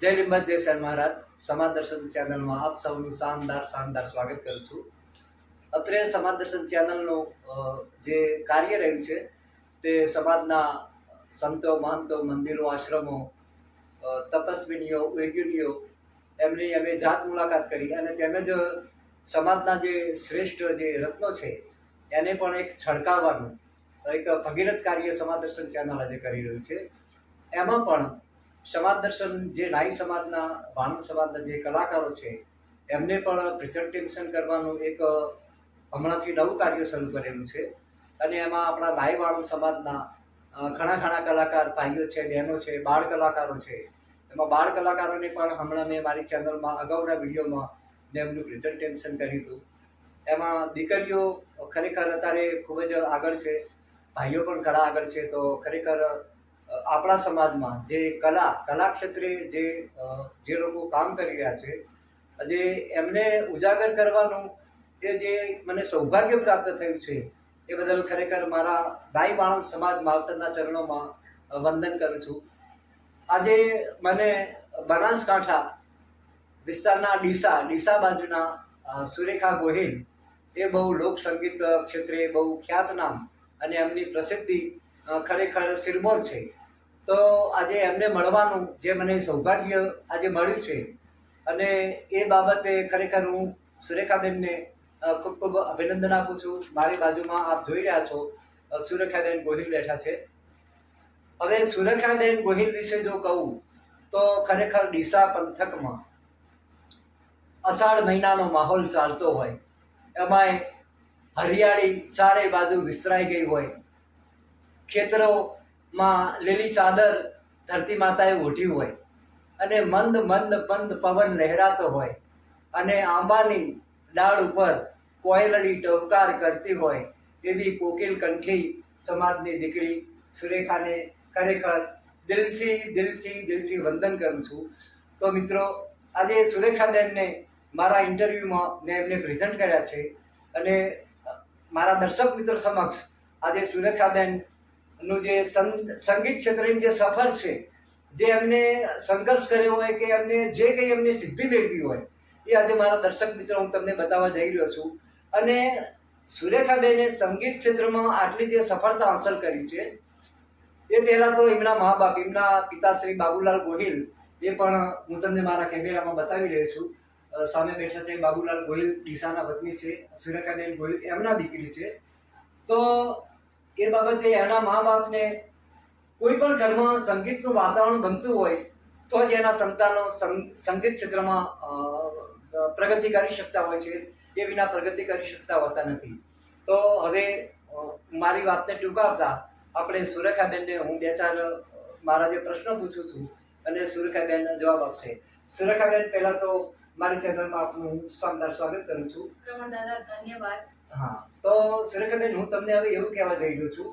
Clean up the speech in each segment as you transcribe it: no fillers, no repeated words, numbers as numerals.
જય લિંબાયત જય શરણ મહારાજ સમાજ દર્શન ચેનલમાં આપ સૌનું શાનદાર સ્વાગત કરું છું. અત્રે સમાજ દર્શન ચેનલનું જે કાર્ય રહ્યું છે તે સમાજના સંતો મહંતો મંદિરો આશ્રમો તપસ્વીનીઓ વૈજ્ઞાનિઓ એમની અમે જાત મુલાકાત કરી અને તેમજ સમાજના જે શ્રેષ્ઠ જે રત્નો છે એને પણ એક છડકાવવાનું એક ભગીરથ કાર્ય સમાજ દર્શન ચેનલ આજે કરી રહ્યું છે. એમાં પણ સમાજ દર્શન જે નાઈ સમાજના વાણંદ સમાજના જે કલાકારો છે એમને પણ પ્રેઝન્ટેશન કરવાનું એક હમણાંથી નવું કાર્ય શરૂ કરેલું છે અને એમાં આપણા નાઈ વાણંદ સમાજના ઘણા કલાકાર ભાઈઓ છે, બહેનો છે, બાળ કલાકારો છે. એમાં બાળ કલાકારોને પણ હમણાં મેં મારી ચેનલમાં અગાઉના વિડીયોમાં મેં એમનું પ્રેઝન્ટેશન કર્યું હતું. એમાં દીકરીઓ ખરેખર અત્યારે ખૂબ જ આગળ છે, ભાઈઓ પણ ઘણા આગળ છે. તો ખરેખર આપણા સમાજમાં જે કલા ક્ષેત્રે જે લોકો કામ કરી રહ્યા છે જે એમને ઉજાગર કરવાનું એ જે મને સૌભાગ્ય પ્રાપ્ત થયું છે એ બદલ ખરેખર મારા નાઈ વાણંદ સમાજ માવતરના ચરણોમાં વંદન કરું છું. આજે મને બનાસકાંઠા વિસ્તારના ડીસા બાજુના સુરેખા ગોહિલ એ બહુ લોકસંગીત ક્ષેત્રે બહુ ખ્યાતનામ અને એમની પ્રસિદ્ધિ ખરેખર સિરમોર છે. તો આજે એમને મળવાનું જે મને સૌભાગ્ય આજે મળ્યું છે અને એ બાબતે ખરેખર હું સુરેખાબેનને ખૂબ અભિનંદન આપું છું. મારી બાજુમાં આપ જોઈ રહ્યા છો સુરેખાબેન ગોહિલ બેઠા છે. હવે સુરેખાબેન ગોહિલ વિશે જો કહું તો ખરેખર ડીસા પંથકમાં અષાઢ મહિનાનો માહોલ ચાલતો હોય, એમાંય હરિયાળી ચારે બાજુ વિસ્તરાઈ ગઈ હોય, ખેતરોમાં લીલી ચાદર ધરતી માતાએ ઓઢી હોય અને મંદ પવન લહેરાતો હોય અને આંબાની ડાળ ઉપર કોયલડી ટહુકાર કરતી હોય એવી કોકિલ કંઠી સમાજની દીકરી સુરેખાને ખરેખર દિલથી વંદન કરું છું. તો મિત્રો, આજે સુરેખાબેનને મારા ઇન્ટરવ્યૂમાં મેં એમને પ્રેઝન્ટ કર્યા છે અને મારા દર્શક મિત્રો સમક્ષ આજે સુરેખાબેનનું જે સંગીત ક્ષેત્રની જે સફર છે, જે એમને સંઘર્ષ કર્યો હોય કે એમને જે કંઈ એમને સિદ્ધિ મેળવી હોય એ આજે મારા દર્શક મિત્રો હું તમને બતાવવા જઈ રહ્યો છું. અને સુરેખાબેને સંગીત ક્ષેત્રમાં આટલી જે સફળતા હાંસલ કરી છે એ પહેલાં તો એમના મા બાપ, એમના પિતાશ્રી બાબુલાલ ગોહિલ, એ પણ હું તમને મારા કેમેરામાં બતાવી રહ્યો છું. સામે બેઠા છે બાબુલાલ ગોહિલ, ડીસાના વતની છે. સુરેખાબેન ગોહિલ એમના દીકરી છે. તો એ બાબતે એના મા બાપને કોઈ પણ ઘરમાં સંગીતનું વાતાવરણ બનતું હોય તો જ એના સંતાનો સંગીત ક્ષેત્રમાં પ્રગતિ કરી શકતા હોય છે. એ વિના પ્રગતિ કરી શકતા હોતા નથી. તો હવે મારી વાતને ટૂંકાવતા આપણે સુરેખાબેનને હું બે ચાર મારા જે પ્રશ્નો પૂછું છું અને સુરેખાબેન જવાબ આપશે. સુરેખાબેન, પહેલાં તો મારી ચેનલમાં આપનું શાનદાર સ્વાગત કરું છું. દાદા, ધન્યવાદ. હા, તો સુરેખાબેન, હું તમને હવે એવું કહેવા જઈ રહ્યો છું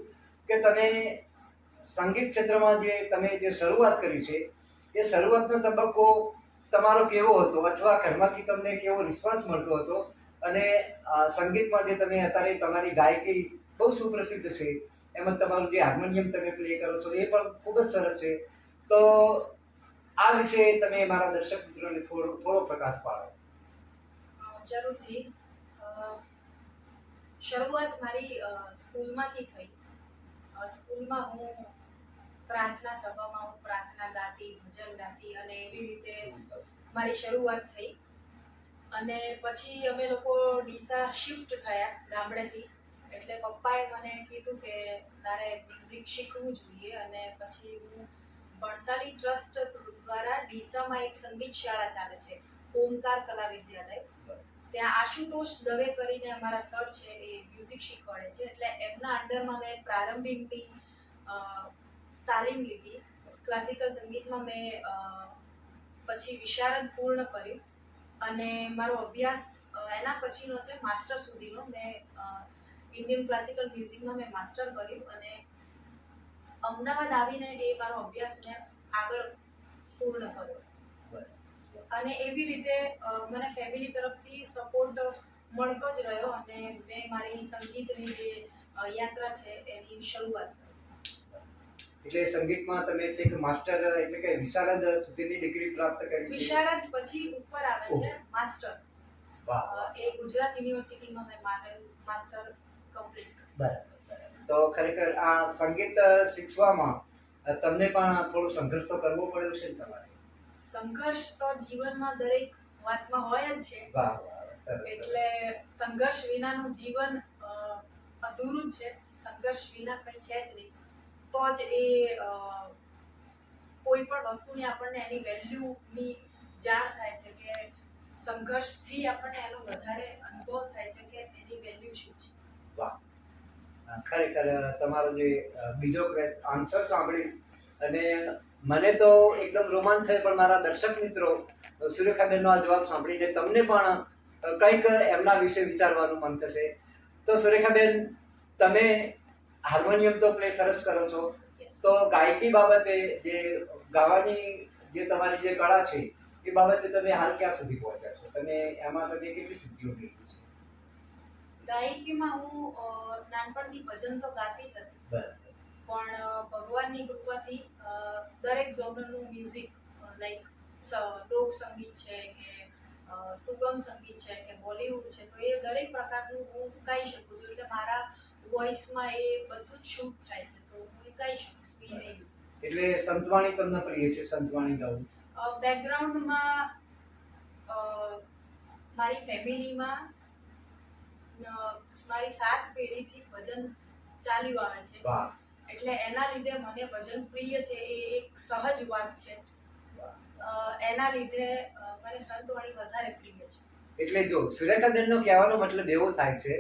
કે તમે સંગીત ક્ષેત્રમાં તમે જે શરૂઆત કરી છે એ શરૂઆતનો તબક્કો તમારો કેવો હતો અથવા ઘરમાંથી તમને કેવો રિસ્પોન્સ મળતો હતો? અને સંગીતમાં જે તમે અત્યારે તમારી ગાયકી બહુ સુપ્રસિદ્ધ છે, એમાં તમારું જે હાર્મોનિયમ તમે પ્લે કરો છો એ પણ ખૂબ જ સરસ છે. તો આ વિશે તમે મારા દર્શક મિત્રોને થોડો પ્રકાશ પાડો. જરૂરથી. શરૂઆત મારી સ્કૂલમાંથી થઈ. સ્કૂલમાં હું પ્રાર્થના સભામાં હું પ્રાર્થના ગાતી, ભજન ગાતી અને એવી રીતે મારી શરૂઆત થઈ. અને પછી અમે લોકો ડીસા શિફ્ટ થયા ગામડેથી. એટલે પપ્પાએ મને કીધું કે તારે મ્યુઝિક શીખવું જોઈએ. અને પછી હું ભણસાલી ટ્રસ્ટ દ્વારા ડીસામાં એક સંગીત શાળા ચાલે છે, ઓમકાર કલા વિદ્યાલય. ત્યાં આશુતોષ દવે કરીને અમારા સર છે, એ મ્યુઝિક શીખવાડે છે. એટલે એમના અંડરમાં મેં પ્રારંભિકની તાલીમ લીધી. ક્લાસિકલ સંગીતમાં મેં પછી વિશારદ પૂર્ણ કર્યું અને મારો અભ્યાસ એના પછીનો છે માસ્ટર સુધીનો. મેં ઇન્ડિયન ક્લાસિકલ મ્યુઝિકમાં મેં માસ્ટર કર્યું અને અમદાવાદ આવીને એ મારો અભ્યાસ મેં આગળ પૂર્ણ કર્યો. અને એવી રીતે મને ફેમિલી તરફથી સપોર્ટ મળતો જ રહ્યો અને મેં મારી સંગીતની જે યાત્રા છે એની શરૂઆત કરી. એટલે સંગીતમાં તમે છેક માસ્ટર એટલે કે વિશારદ સુધીની ડિગ્રી પ્રાપ્ત કરી છે. વિશારદ પછી ઉપર આવે છે માસ્ટર. વાહ. એ ગુજરાત યુનિવર્સિટીમાં મેં માસ્ટર કમ્પ્લીટ કર્યું. બરાબર. તો ખરેખર આ સંગીત શીખવામાં તમને પણ થોડો સંઘર્ષ તો કરવો પડ્યો છે ને તમારે? સંઘર્ષ તો જીવનમાં દરેક વાતમાં હોય જ છે. વાહ વાહ, સરસ. એટલે સંઘર્ષ વિનાનું જીવન અધૂરું જ છે. સંઘર્ષ વિના કંઈ છે જ નહીં. તો જ એ કોઈ પણ વસ્તુની આપણને એની વેલ્યુની જાણ થાય છે કે સંઘર્ષથી આપણને એનો વધારે અનુભવ થાય છે કે એની વેલ્યુ શું છે. વાહ. ખરેખર તમારો જે બીજો આન્સર સાંભળી અને મને તો એકદમ રોમાંચ થયો, પણ મારા દર્શક મિત્રો સુરેખાબેનનો આ જવાબ સાંભળીને તમને પણ કંઈક એમના વિશે વિચારવાનું મન થશે. તો સુરેખાબેન, તમે હાર્મોનિયમ તો પ્લે સરસ કરો છો, તો ગાયકી બાબતે જે ગાવાની જે તમારી જે કળા છે એ બાબતે તમે હાલ ક્યાં સુધી પહોંચ્યા છો? તમે એમાં તમે કેટલી સિદ્ધિઓ મેળવી છે? ગાયકીમાં હું નાનપણથી ભજન તો ગાતી જ હતી, બરાબર. પણ ભગવાનની કૃપાથી દરેક ઝોનરનું મ્યુઝિક લાઈક લોક સંગીત છે કે સુગમ સંગીત છે કે બોલિવૂડ છે, તો એ દરેક પ્રકારનું હું ગાઈ શકું છું. એટલે મારા વોઇસમાં એ બધું જ શૂટ થાય છે, તો હું એ ગાઈ શકું છું ઇઝીલી. એટલે સંતવાણી તમને પ્રિય છે? સંતવાણી ગાવું? બેકગ્રાઉન્ડમાં મારી ફેમિલીમાં મારી 7 પેઢીથી ભજન ચાલ્યું આવે છે. વાહ. એટલે એના લીધે મને ભજન પ્રિય છે, એ એક સહજ વાત છે. એના લીધે મને સંતવાણી વધારે પ્રિય છે. એટલે જો સુરેખાબેનનો કહેવાનો મતલબ એવો થાય છે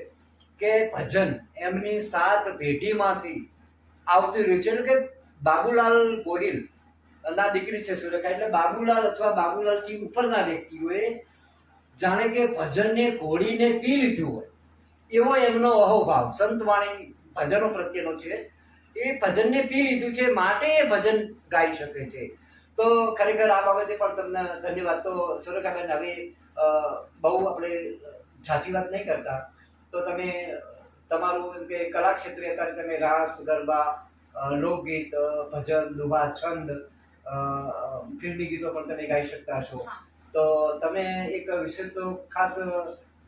કે ભજન એમની 7 પેઢીમાંથી આવતું રહ્યું છે. એટલે કે બાબુલાલ ગોહિલ ના દીકરી છે સુરેખા, એટલે બાબુલાલ અથવા બાબુલાલથી ઉપરના વ્યક્તિઓએ જાણે કે ભજનને ઘોડીને પી લીધું હોય એવો એમનો અહોભાવ સંતવાણી ભજનો પ્રત્યેનો છે. એ ભજનને પી લીધું છે, માટે એ ભજન ગાઈ શકે છે. તો ખરેખર આ બાબતે પણ તમને ધન્યવાદ. તો સુરેખાબેન, હવે બહુ આપણે ઝાઝી વાત નહીં કરતા, તો તમે તમારું એમ કે કલા ક્ષેત્રે અત્યારે તમે રાસ, ગરબા, લોકગીત, ભજન, દુહા, છંદ, ફિલ્મી ગીતો પણ તમે ગાઈ શકતા હશો. તો તમે એક વિશેષ તો ખાસ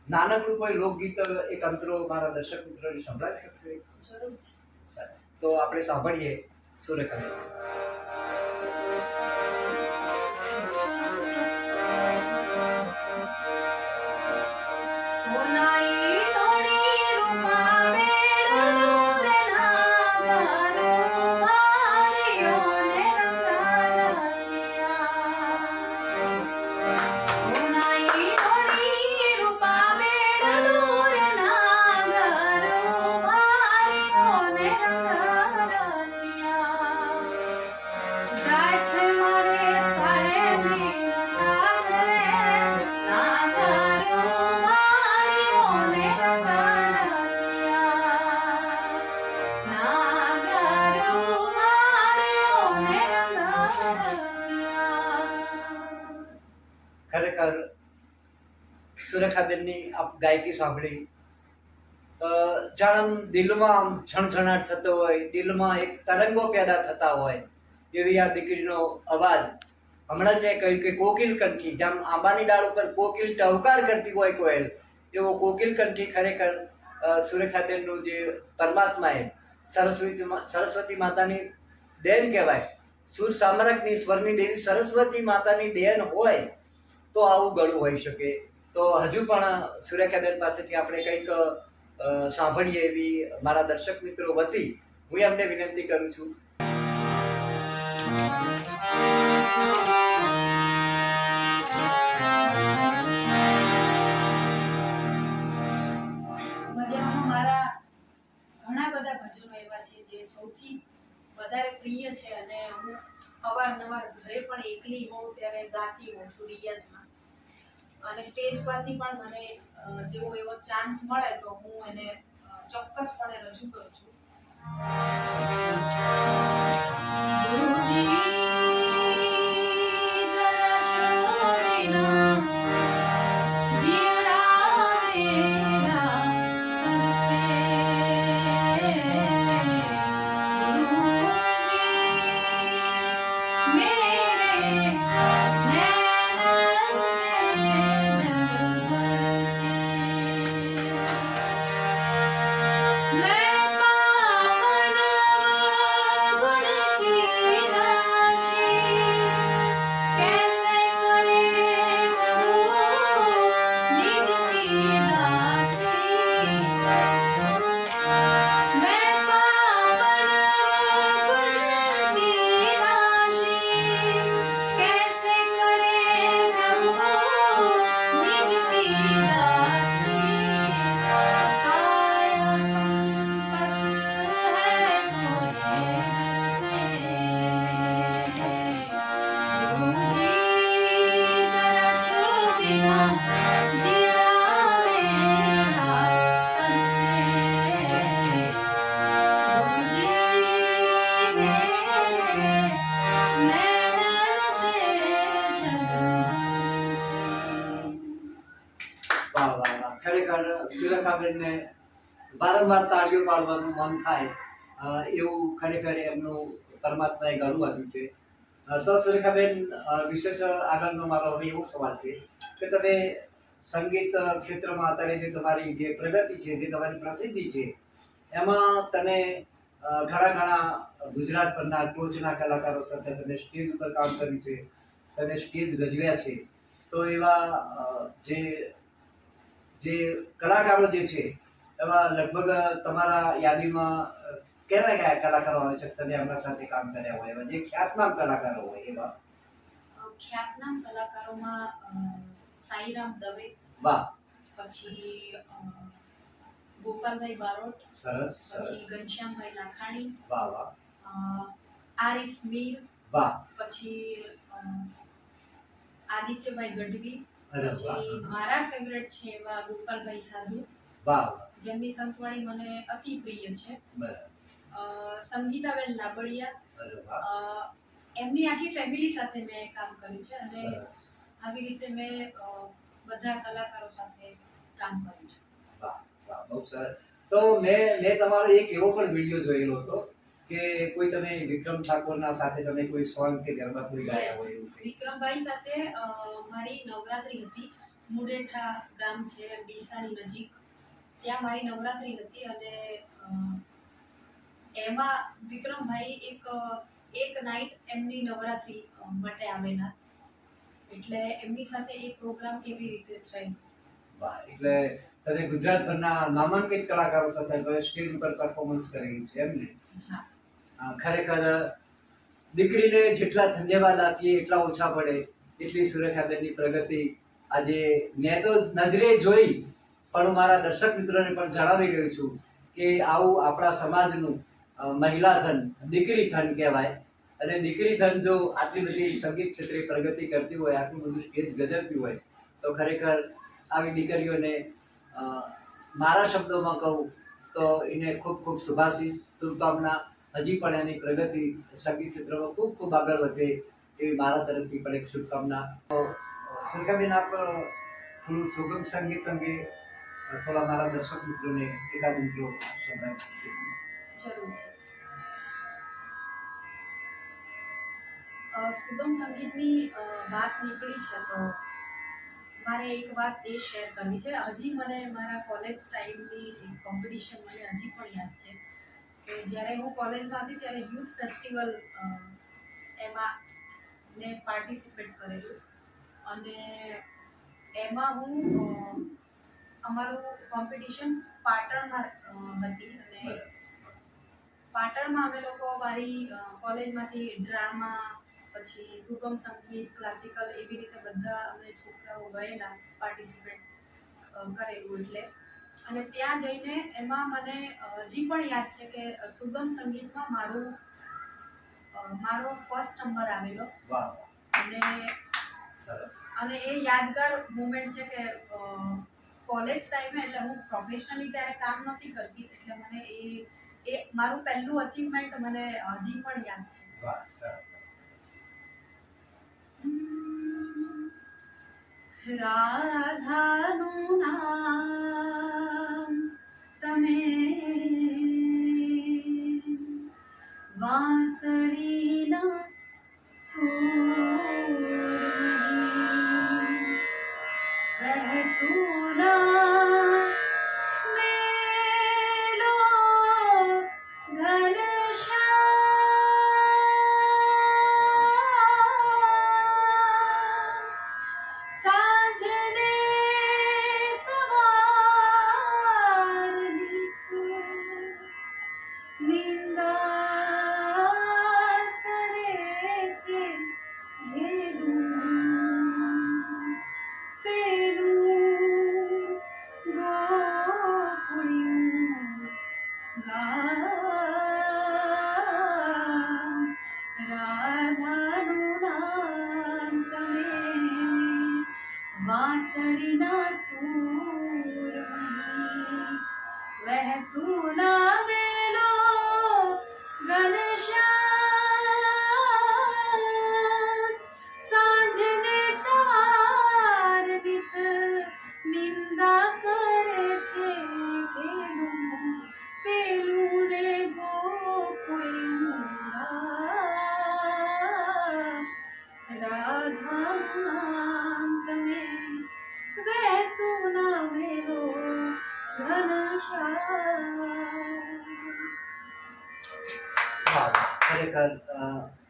નાનકડું કોઈ લોકગીત એક અંતરો મારા દર્શક મિત્રોને સંભળાવી શકશો? જરૂરથી. સરસ. તો આપણે સાંભળીએ સુરેખાબેન. સોનાઈ ડોળી રૂપા બેડલું રે નાગરો મારીઓને રંગરસિયા. સોનાઈ ડોળી રૂપા બેડલું રે નાગરો મારીઓને રંગરસિયા. જાય છે મારે સાહેબીનો સાથ રે નાગરો મારીઓને રંગરસિયા. નાગરો મારીઓને રંગરસિયા. ખરેખર સુરેખાબેનની આપ ગાયકી સાંભળી જાણે આમ દિલમાં આમ છણછણાટ થતો હોય, દિલમાં એક તરંગો પેદા થતા હોય એવી આ દીકરીનો અવાજ. હમણાં જ મેં કહ્યું કે કોકિલ કંઠી, જેમ આંબાની ડાળ ઉપર કોકિલ ટહુકાર કરતી હોય કોયલ, એવો કોકિલ કંઠી ખરેખર સુરેખાબેનનું જે પરમાત્માએ સરસ્વતી માતાની દેન કહેવાય. સુર સામ્રાજ્ઞી સ્વરની દેવી સરસ્વતી માતાની દેન હોય તો આવું ગળું હોઈ શકે. તો હજુ પણ સુરેખાબેન પાસેથી આપણે કંઈક સાંભળીએ એવી મારા દર્શક મિત્રો વતી હું એમને વિનંતી કરું છું. ભજનોમાં મારા ઘણા બધા ભજનો એવા છે જે સૌથી વધારે પ્રિય છે, અને હું અવારનવાર ઘરે પણ એકલી હોઉં ત્યારે ગાતી હોઉં છું રિયાઝમાં. અને સ્ટેજ પરથી પણ મને જેવો એવો ચાન્સ મળે તો હું એને ચોક્કસપણે રજૂ કરું છું. ગુરુજી દર્શો વિના જીવડા મેરા તનસે. ગુરુજી સુરેખાબેનને વારંવાર તાળીઓ પાડવાનું મન થાય એવું ખરેખર એમનું પરમાત્માએ ઘણું આપ્યું છે. તો સુરેખાબેન, વિશેષ આગળનો મારો હવે એવો સવાલ છે કે તમે સંગીત ક્ષેત્રમાં અત્યારે જે તમારી જે પ્રગતિ છે, જે તમારી પ્રસિદ્ધિ છે, એમાં તમે ઘણા ઘણા ગુજરાત પરના ટોચના કલાકારો સાથે તમે સ્ટેજ ઉપર કામ કર્યું છે, તમે સ્ટેજ ગજવ્યા છે. તો એવા જે જે કલાકારો જે છે એવા લગભગ તમારા યાદીમાં કેવા કયા કલાકારો આવે છે તમે એમના સાથે કામ કર્યા હોય એવા જે ખ્યાતનામ કલાકારો હોય એવા? ખ્યાતનામ કલાકારોમાં સાઈરામ દવે, વાહ, પછી ગોપાલભાઈ બારોટ, સરસ પછી સરસ, ઘનશ્યામભાઈ લાખાણી, વાહ વાહ, આરિફ મીર, વાહ, પછી આદિત્યભાઈ ગઢવી, અરે વાહ, પછી મારા ફેવરેટ છે એવા ગોપાલભાઈ સાધુ, વાહ, જેમની સંતવાણી મને અતિ પ્રિય છે. બરાબર, સંગીતાબેન લાબડિયા, અરે વાહ, એમની આખી ફેમિલી સાથે મેં કામ કર્યું છે અને સરસ, આવી રીતે મેં બધા કલાકારો સાથે કામ કર્યું છે. વાહ વાહ, બહુ સરસ. તો મેં તમારો એક એવો પણ વિડીયો જોયેલો હતો કે કોઈ તમે વિક્રમ ઠાકોરના સાથે તમે કોઈ સોંગ કે ગરબા કોઈ ગાયા હોય એવું કંઈક. વિક્રમભાઈ સાથે મારી નવરાત્રી હતી. મુડેઠા ગામ છે ડીસાની નજીક, ત્યાં મારી નવરાત્રી હતી અને એમાં વિક્રમભાઈ એક નાઇટ એમની નવરાત્રી માટે આવેલા, એટલે એમની સાથે એક પ્રોગ્રામ એવી રીતે થઈ. વાહ, એટલે તમે ગુજરાતભરના નામાંકિત કલાકારો સાથે તમે સ્ટેજ ઉપર પરફોર્મન્સ કરેલું છે એમ ને? હા. ખરેખર દીકરીને જેટલા ધન્યવાદ આપીએ એટલા ઓછા પડે. એટલી સુરેખાબેનની પ્રગતિ આજે મેં તો નજરે જોઈ, પણ હું મારા દર્શક મિત્રોને પણ જણાવી રહ્યો છું કે આવું આપણા સમાજનું મહિલા ધન, દીકરી ધન કહેવાય. અને દીકરી ધન જો આટલી બધી સંગીત ક્ષેત્રે પ્રગતિ કરતી હોય, આટલું બધું સ્ટેજ ગજવતી હોય, તો ખરેખર આવી દીકરીઓને મારા શબ્દોમાં કહું તો એને ખૂબ ખૂબ શુભાશીષ, શુભકામના. હજી પણ એની પ્રગતિ સંગીત ક્ષેત્રમાં ખૂબ ખૂબ આગળ વધે એવી મારા તરફથી પણ એક શુભકામના. તો સુરેખાબેન, આપ થોડું સુગમ સંગીત અંગે થોડા મારા દર્શક મિત્રોને એકાદ મિત્રો સંભળાવી. જરૂર છે. સુગમ સંગીતની વાત નીકળી છે તો મારે એક વાત એ શેર કરવી છે. હજી મને મારા કોલેજ ટાઈમની કોમ્પિટિશન મને હજી પણ યાદ છે કે જ્યારે હું કોલેજમાં હતી ત્યારે યુથ ફેસ્ટિવલ એમાં મેં પાર્ટિસિપેટ કરેલું અને એમાં હું અમારું કોમ્પિટિશન પાટણમાં હતી અને પાટણમાં અમે લોકો મારી કોલેજમાંથી ડ્રામા, પછી સુગમ સંગીત, ક્લાસિકલ એવી રીતે બધા અમે છોકરાઓ ગયેલા પાર્ટિસિપેટ કરેલું એટલે. અને ત્યાં જઈને એમાં મને હજી પણ યાદ છે કે સુગમ સંગીતમાં મારો ફર્સ્ટ નંબર આવેલો. વાહ, અને સરસ. અને એ યાદગાર મુમેન્ટ છે કે કોલેજ ટાઈમે, એટલે હું પ્રોફેશનલી ત્યારે કામ નહોતી કરતી, એટલે મને એ મારું પહેલું અચીવમેન્ટ મને હજી પણ યાદ છે. વાહ, સરસ. રાધાનું નામ તમે વાંસળીના સૂરમણી વહેતું ના મેલો ઘનશ્યામ સાંજને સવાર નિંદા કરે છે ઘેલું પેલું ગોકુળિયું ગામ. રાધાનું નામ તમે વાંસળીના સૂરમણી વહેતું ના વેલો ઘનશ્યામ સાંજને સવાર નિત નિંદા કરે છે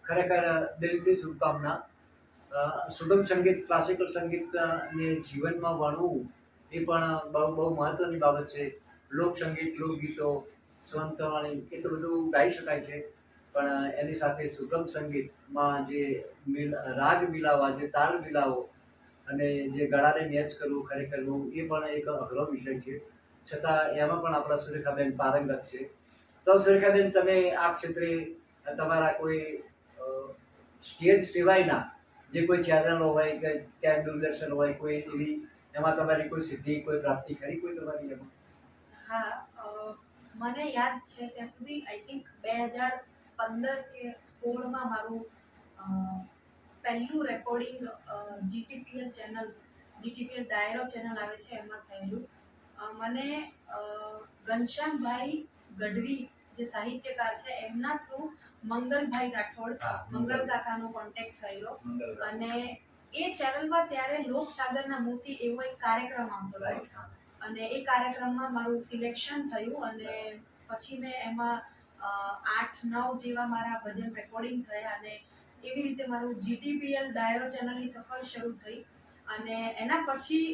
ખરેખર દિલથી શુભકામના. સુગમ સંગીત, ક્લાસિકલ સંગીત ને જીવનમાં વણવું એ પણ બહુ બહુ મહત્ત્વની બાબત છે. લોકસંગીત, લોકગીતો, સ્વંતવાણી એ તો બધું ગાઈ શકાય છે, પણ એની સાથે સુગમ સંગીતમાં જે રાગ મિલાવવા, જે તાલ મિલાવવો અને જે ગળાને મેચ કરવું, ખરેખર એ પણ એક અઘરો વિષય છે. છતાં એમાં પણ આપણા સુરેખાબેન પારંગત છે. તો સુરેખાબેન, તમે આ ક્ષેત્રે તમારા કોઈ સ્ટેજ સિવાયના જે કોઈ ચેનલો હોય કે ક્યાંય દૂરદર્શન હોય, કોઈ એવી એમાં તમારી કોઈ સિદ્ધિ, કોઈ પ્રાપ્તિ ખરી કોઈ તમારી એમાં? હા, મને યાદ છે ત્યાં સુધી આઈ થિંક 2015 કે 16માં મારું પહેલું રેકોર્ડિંગ જીટીપીએલ દાયરો ચેનલ આવે છે એમાં થયેલું. મને ઘનશ્યામભાઈ ગઢવી જે સાહિત્યકાર છે એમના થ્રુ મંગલભાઈ રાઠોડ, હા, મંગલ કાકાનો કોન્ટેક્ટ થયેલો. મંગલ. અને એ ચેનલમાં ત્યારે લોકસાગરના મોતી એવો એક કાર્યક્રમ આવતો હતો રાઈટ. હા. અને એ કાર્યક્રમમાં મારું સિલેક્શન થયું અને પછી મેં એમાં 8-9 જેવા મારા ભજન રેકોર્ડિંગ થયા અને એવી રીતે મારું જીટીપીએલ દાયરો ચેનલની સફર શરૂ થઈ. અને એના પછી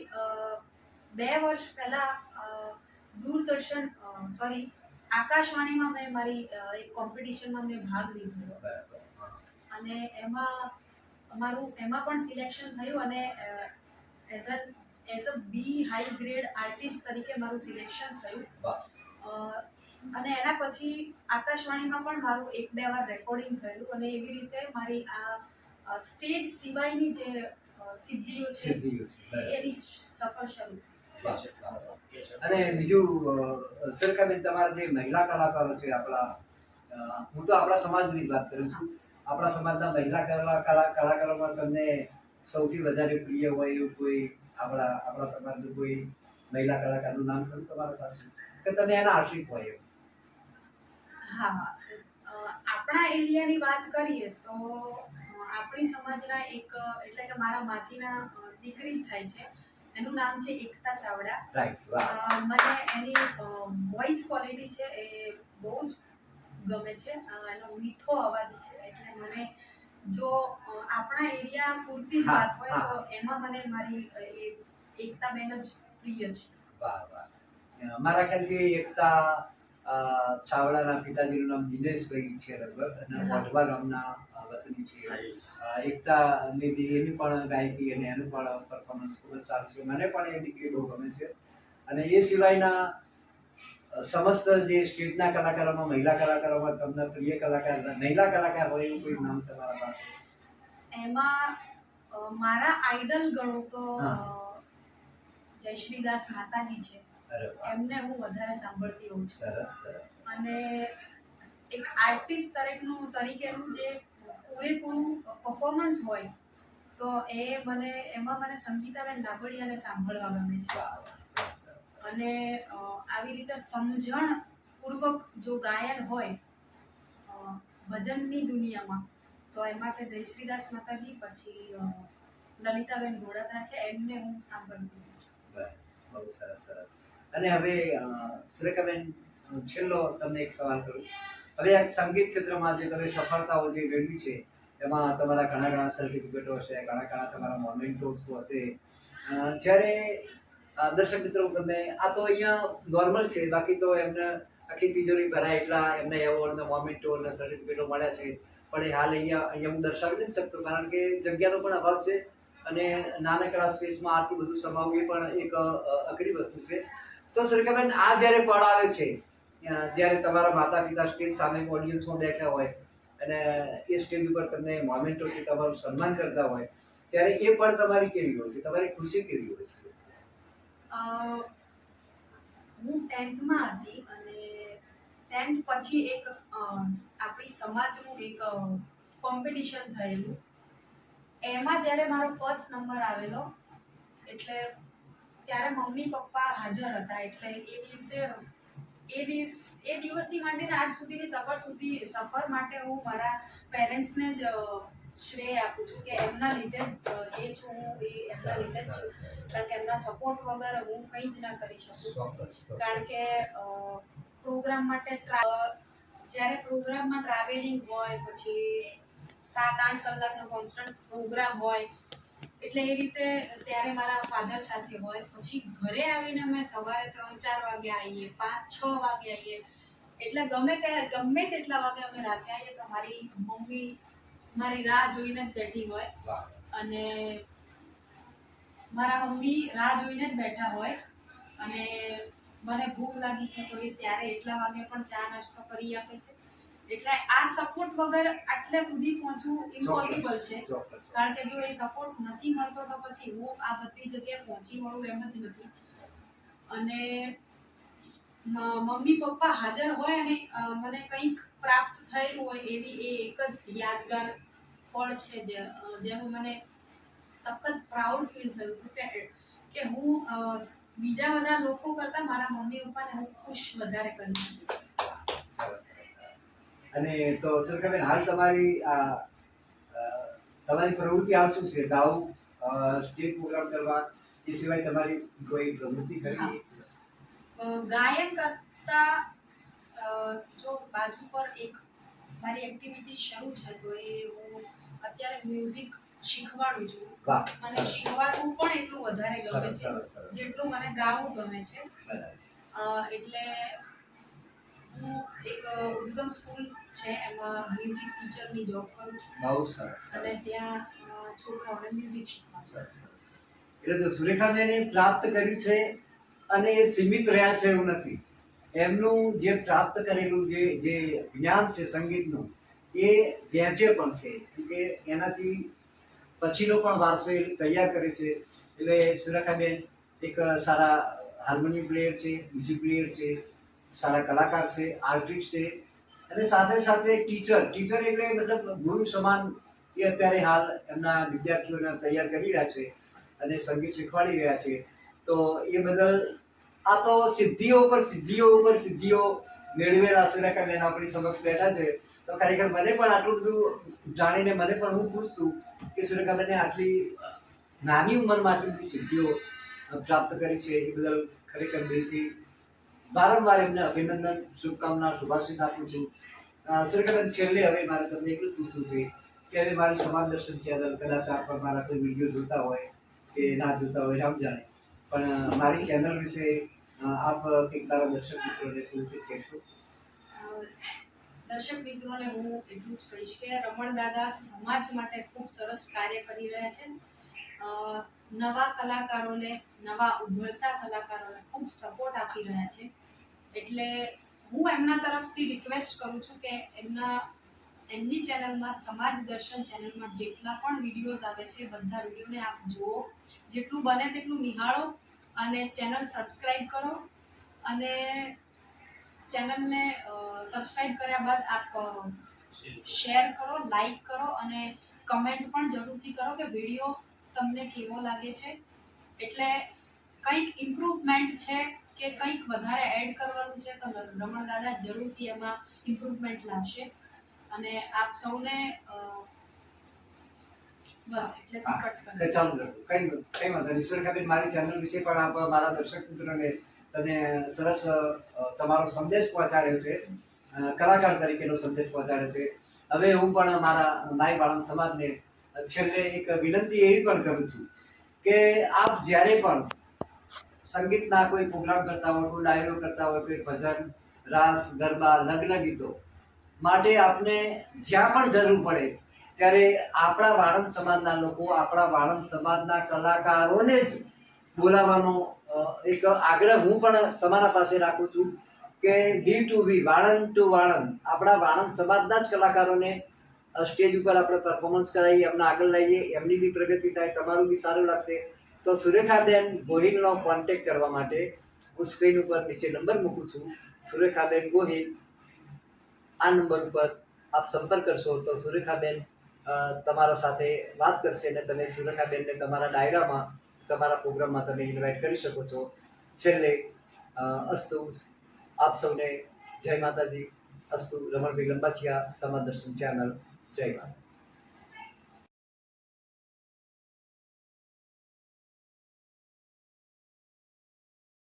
2 વર્ષ પહેલાં દૂરદર્શન આકાશવાણીમાં મેં મારી એક કોમ્પિટિશનમાં મેં ભાગ લીધો બરાબર. હા. અને એમાં પણ સિલેક્શન થયું અને as a B high grade artist તરીકે મારું સિલેક્શન થયું. વાહ. અને એના પછી આકાશવાણીમાં પણ મારું 1-2 વાર રેકોર્ડિંગ થયેલું અને એવી રીતે મારી આ સ્ટેજ સિવાયની જે સિદ્ધિઓ છે સિદ્ધિઓ છે. બરાબર. એની સફર શરૂ થઈ. વાહ, વાહ, વાહ. અને બીજું, સુરેખાબેન, તમારા જે મહિલા કલાકારો છે આપણા, હું તો આપણા સમાજની જ વાત કરું છું. આપણા સમાજના મહિલા કલાકારોમાં તમને સૌથી વધારે પ્રિય હોય એવું કોઈ આપણા સમાજનું કોઈ મહિલા કલાકારનું નામ ખરું તમારા પાસે, કે તમે એના આશિક હોય એવું? હા, આપણા એરિયાની વાત કરીએ તો આપણી સમાજના એક એટલે કે મારા માસીના દીકરી જ થાય છે, એનું નામ છે એકતા ચાવડા. રાઈટ. વાહ. મને એની વોઇસ ક્વોલિટી છે એ બહુ જ ગમે છે. એનો મીઠો અવાજ છે એટલે મને જો આપણા એરિયા પૂરતી જ હા, વાત હોય હા. તો એમાં મને મારી એ એકતાબેન જ પ્રિય છે. વાહ, વાહ. મારા ખ્યાલથી એકતા ચાવડાના પિતાજીનું નામ દિનેશભાઈ છે લગભગ, અને હા. વઢવા ગામના વતની છે. એકતાની એની પણ ગાયકી અને એનું પણ પરફોર્મન્સ ખૂબ જ સારું છે. મને પણ એ દીકરી બહુ ગમે છે. અને એ સિવાયના સમસ્ત જે સ્ટેજના કલાકારોમાં, મહિલા કલાકારોમાં તમને પ્રિય કલાકાર, મહિલા કલાકાર હોય એવું કોઈ નામ તમારા પાસે? એમાં મારા આઈડલ ગણો તો હા. જયશ્રીદાસ માતાજી છે. અરે વાહ. એમને હું વધારે સાંભળતી હોઉં છું. સરસ, સરસ. અને એક આર્ટિસ્ટ તરીકેનું જે પૂરેપૂરું પરફોર્મન્સ હોય તો એમાં મને સંગીતાબેન નાગોડિયાને સાંભળવા ગમે છે. વાહ, વાહ. સરસ, સરસ. અને આવી રીતે સમજણપૂર્વક જો ગાયન હોય ભજનની દુનિયામાં તો એમાં છે જયશ્રીદાસ માતાજી, પછી લલિતાબેન ગોળાદરા છે, એમને હું સાંભળતી હોઉં છું. બસ, બહુ સરસ, સરસ. અને હવે સુરેખાબેન, છેલ્લો તમને એક સવાલ કરું. હવે આ સંગીત ક્ષેત્રમાં જે તમે સફળતાઓ જે મેળવી છે એમાં તમારા ઘણા ઘણા સર્ટિફિકેટો હશે, ઘણા ઘણા તમારા મોમેન્ટોસ હશે. જ્યારે દર્શક મિત્રો, તમને આ તો અહીંયા નોર્મલ છે, બાકી તો એમને આખી તિજોરી ભરાય એટલા એમને એવોર્ડ, મોમેન્ટો અને સર્ટિફિકેટો મળ્યા છે. પણ એ હાલ અહીંયા હું દર્શાવી નથી શકતો, કારણ કે જગ્યાનો પણ અભાવ છે અને નાનકડા સ્પેસમાં આટલું બધું સમાવવું એ પણ એક અઘરી વસ્તુ છે. તો સુરેખાબેન, આ જ્યારે પળ આવે છે, જ્યારે તમારા માતા પિતા સ્ટેજ સામે ઓડિયન્સમાં બેઠા હોય અને એ સ્ટેજ ઉપર તમને મોમેન્ટોથી તમારું સન્માન કરતા હોય, ત્યારે એ પળ તમારી કેવી હોય છે? તમારી ખુશી કેવી હોય છે? હું 10th હતી અને 10th પછી એક આપણી સમાજનું એક કોમ્પિટિશન થયેલું. એમાં જ્યારે મારો ફર્સ્ટ નંબર આવેલો એટલે ત્યારે મમ્મી પપ્પા હાજર હતા. એટલે એ દિવસથી માંડીને આજ સુધીની સફર માટે હું મારા પેરેન્ટ્સને જ શ્રેય આપું છું કે એમના લીધે જ જે છું હું એ એમના લીધે જ છું. કારણ કે એમના સપોર્ટ વગર હું કંઈ જ ના કરી શકું. કારણ કે પ્રોગ્રામ માટે જ્યારે પ્રોગ્રામમાં ટ્રાવેલિંગ હોય, પછી 7-8 કલાકનો કોન્સ્ટન્ટ પ્રોગ્રામ હોય, એટલે એ રીતે ત્યારે મારા ફાધર સાથે હોય. પછી ઘરે આવીને અમે સવારે 3-4 વાગે આવીએ, 5-6 વાગે આવીએ, એટલે ગમે તેટલા વાગે અમે રાતે આવીએ તો મારી મમ્મી મારી રાહ જોઈને જ બેઠી હોય. વાહ. અને મારા મમ્મી રાહ જોઈને જ બેઠા હોય. અને મને ભૂખ લાગી છે તો એ ત્યારે એટલા વાગે પણ ચા નાસ્તો કરી આપે છે. એટલે આ સપોર્ટ વગર આટલે સુધી પહોંચવું ઇમ્પોસિબલ છે. ચોક્કસ. કારણ કે જો એ સપોર્ટ નથી મળતો તો પછી હું આ બધી જગ્યાએ પહોંચી વળું એમ જ નથી. અને મમ્મી પપ્પા હાજર હોય અને મને કંઈક પ્રાપ્ત થયેલું હોય એવી એ એક જ યાદગાર પળ છે જેનું મને સખત પ્રાઉડ ફીલ થયું હતું કે હું બીજા બધા લોકો કરતાં મારા મમ્મી પપ્પાને હું ખુશ વધારે કરી હતી. સરસ. અને તો સુરેખાબેન, હાલ તમારી તમારી પ્રવૃત્તિ હાલ શું છે? ગાવું, સ્ટેજ પ્રોગ્રામ કરવા, એ સિવાય તમારી કોઈ પ્રવૃત્તિ કરી? ગાયન કરતા જો બાજુ પર એક મારી એક્ટિવિટી શરૂ છે તો એ હું અત્યારે મ્યુઝિક શીખવાડું છું. વાહ, મને સરસ. શીખવાડવું પણ એટલું વધારે ગમે સરસ, છે સરસ, સરસ. જેટલું મને ગાવું ગમે છે. બરાબર. એટલે હું એક ઉદ્ગમ સ્કૂલ છે એમાં મ્યુઝિક ટીચરની જોબ કરું છું. બહુ સરસ, અને સરસ. ત્યાં છોકરાઓને મ્યુઝિક શીખવાડું. સરસ, સરસ. એટલે તો સુરેખાબેને પ્રાપ્ત કર્યું છે અને એ સીમિત રહ્યા છે એવું નથી. એમનું જે પ્રાપ્ત કરેલું જે જ્ઞાન છે સંગીતનું, એ વહેંચે પણ છે. કેમ કે એનાથી પછીનો પણ વારસો એ તૈયાર કરે છે. એટલે સુરેખાબેન એક સારા હાર્મોનિયમ પ્લેયર છે, મ્યુઝિક પ્લેયર છે, સારા કલાકાર છે, આર્ટિસ્ટ છે, અને સાથે સાથે ટીચર એટલે મતલબ ગુરુ સમાન એ અત્યારે હાલ એમના વિદ્યાર્થીઓને તૈયાર કરી રહ્યા છે અને સંગીત શીખવાડી રહ્યા છે. તો એ બદલ આ તો સિદ્ધિઓ ઉપર સિદ્ધિઓ મેળવેલા સુરેખાબેન આપણી સમક્ષ બેઠા છે. તો ખરેખર મને પણ આટલું બધું જાણીને મને પણ હું ખુશ છું કે સુરેખાબેને આટલી નાની ઉંમરમાં આટલી બધી સિદ્ધિઓ પ્રાપ્ત કરી છે. એ બદલ ખરેખર દિલથી વારંવાર એમને અભિનંદન, શુભકામના, શુભાશીષ આપું છું. સુરેખાબેન, છેલ્લે હવે મારે તમને એટલું જ પૂછવું છે કે હવે મારી સમાજ દર્શન ચેનલ કદાચ આપ પર મારા કોઈ વિડીયો જોતા હોય કે ના જોતા હોય રામ જાણે, પણ મારી ચેનલ વિશે આપ કંઈક તારા દર્શક મિત્રોને થોડું કંઈક કહેશો? દર્શક મિત્રોને હું એટલું જ કહીશ કે રમણ દાદા સમાજ માટે ખૂબ સરસ કાર્ય કરી રહ્યા છે. નવા કલાકારોને, નવા ઉભરતા કલાકારોને ખૂબ સપોર્ટ આપી રહ્યા છે. એટલે હું એમના તરફથી રિક્વેસ્ટ કરું છું કે એમની ચેનલમાં, સમાજ દર્શન ચેનલમાં જેટલા પણ વિડીયોઝ આવે છે બધા વિડીયોને આપ જુઓ, જેટલું બને તેટલું નિહાળો અને ચેનલ સબસ્ક્રાઈબ કરો. અને ચેનલને સબસ્ક્રાઈબ કર્યા બાદ આપ શેર કરો, લાઈક કરો અને કમેન્ટ પણ જરૂરથી કરો કે વિડીયો તમને કેવો લાગે છે. એટલે કંઈક ઇમ્પ્રુવમેન્ટ છે કે કંઈક વધારે એડ કરવાનું છે તો રમણ દાદા જરૂરથી એમાં ઇમ્પ્રુવમેન્ટ લાવશે. અને આપ સૌને બસ એટલે કટ કરો. ચાલુ રાખો, કઈ વાંધો નહીં. સુરેખાબેન, મારી ચેનલ વિશે પણ આપ મારા દર્શક મિત્રોને તમે સરસ તમારો સંદેશ પહોંચાડ્યો છે, કલાકાર તરીકેનો સંદેશ પહોંચાડ્યો છે. હવે હું પણ મારા નાઈ બાળન સમાજને છેલ્લે એક વિનંતી એવી પણ કરું છું કે આપ જ્યારે પણ સંગીતના કોઈ પ્રોગ્રામ કરતા હોય, કોઈ ડાયરો કરતા હોય, કોઈ ભજન, રાસ, ગરબા, લગ્ન ગીતો માટે આપને જ્યાં પણ જરૂર પડે ત્યારે આપણા વાળંદ સમાજના લોકો, આપણા વાળંદ સમાજના કલાકારોને જ બોલાવવાનો એક આગ્રહ હું પણ તમારા પાસે રાખું છું કે વી ટુ વી, વાળંદ ટુ વાળંદ, આપણા વાળંદ સમાજના જ કલાકારોને સ્ટેજ ઉપર આપણે પરફોર્મન્સ કરાવીએ, એમને આગળ લઈએ, એમની બી પ્રગતિ થાય, તમારું બી સારું લાગશે. તો સુરેખાબેન ગોહિલનો કોન્ટેક્ટ કરવા માટે હું સ્ક્રીન ઉપર નીચે નંબર મૂકું છું. સુરેખાબેન ગોહિલ, આ નંબર ઉપર આપ સંપર્ક કરશો તો સુરેખાબેન તમારા સાથે વાત કરશે અને તમે સુરેખાબેનને તમારા ડાયરામાં, તમારા પ્રોગ્રામમાં તમે ઇન્વાઇટ કરી શકો છો. છેલ્લે અસ્તુ, આપ સૌને જય માતાજી. અસ્તુ. રમણભાઈ લંબાચિયા, સમાજ દર્શન ચેનલ. જય માતા.